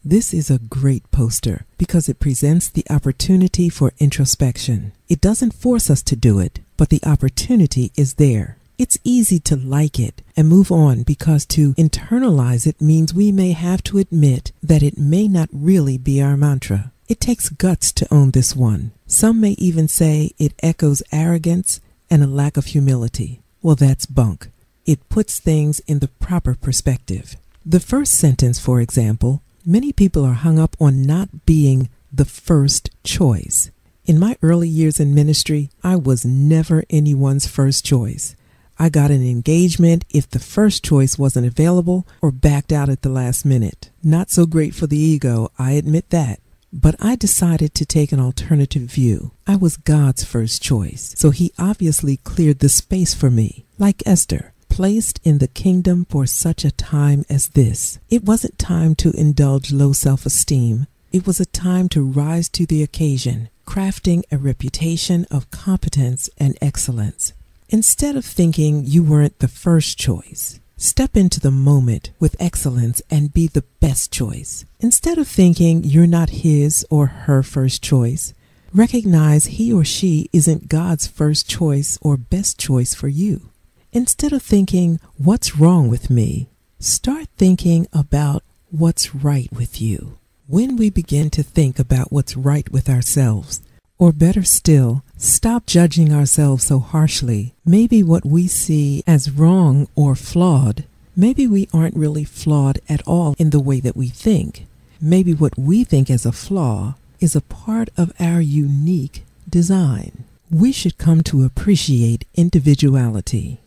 This is a great poster because it presents the opportunity for introspection. It doesn't force us to do it, but the opportunity is there. It's easy to like it and move on because to internalize it means we may have to admit that it may not really be our mantra. It takes guts to own this one. Some may even say it echoes arrogance and a lack of humility. Well, that's bunk. It puts things in the proper perspective. The first sentence, for example, many people are hung up on not being the first choice. In my early years in ministry, I was never anyone's first choice. I got an engagement if the first choice wasn't available or backed out at the last minute. Not so great for the ego, I admit that. But I decided to take an alternative view. I was God's first choice, so he obviously cleared the space for me, like Esther, placed in the kingdom for such a time as this. It wasn't time to indulge low self-esteem. It was a time to rise to the occasion, crafting a reputation of competence and excellence. Instead of thinking you weren't the first choice, step into the moment with excellence and be the best choice. Instead of thinking you're not his or her first choice, recognize he or she isn't God's first choice or best choice for you. Instead of thinking, what's wrong with me? Start thinking about what's right with you. When we begin to think about what's right with ourselves, or better still, stop judging ourselves so harshly. Maybe what we see as wrong or flawed, maybe we aren't really flawed at all in the way that we think. Maybe what we think as a flaw is a part of our unique design. We should come to appreciate individuality.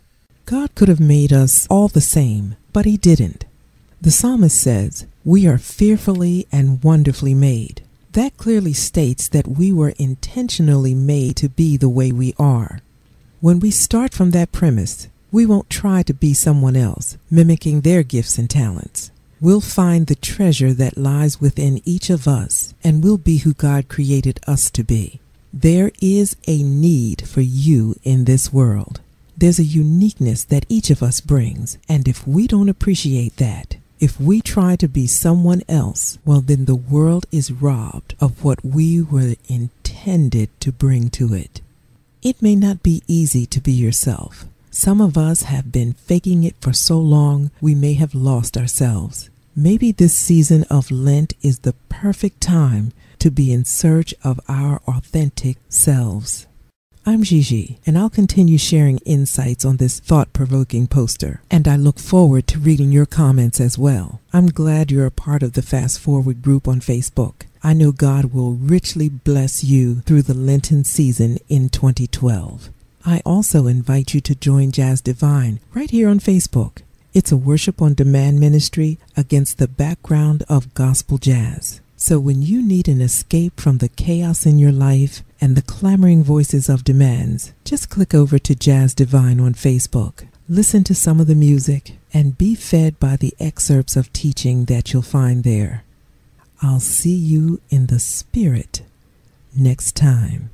God could have made us all the same, but he didn't. The psalmist says, "We are fearfully and wonderfully made." That clearly states that we were intentionally made to be the way we are. When we start from that premise, we won't try to be someone else, mimicking their gifts and talents. We'll find the treasure that lies within each of us, and we'll be who God created us to be. There is a need for you in this world. There's a uniqueness that each of us brings, and if we don't appreciate that, if we try to be someone else, well, then the world is robbed of what we were intended to bring to it. It may not be easy to be yourself. Some of us have been faking it for so long, we may have lost ourselves. Maybe this season of Lent is the perfect time to be in search of our authentic selves. I'm Gigi, and I'll continue sharing insights on this thought-provoking poster, and I look forward to reading your comments as well. I'm glad you're a part of the Fast Forward group on Facebook. I know God will richly bless you through the Lenten season in 2012. I also invite you to join Jazz Divine right here on Facebook. It's a worship on demand ministry against the background of gospel jazz. So when you need an escape from the chaos in your life and the clamoring voices of demands, just click over to Jazz Divine on Facebook. Listen to some of the music and be fed by the excerpts of teaching that you'll find there. I'll see you in the spirit next time.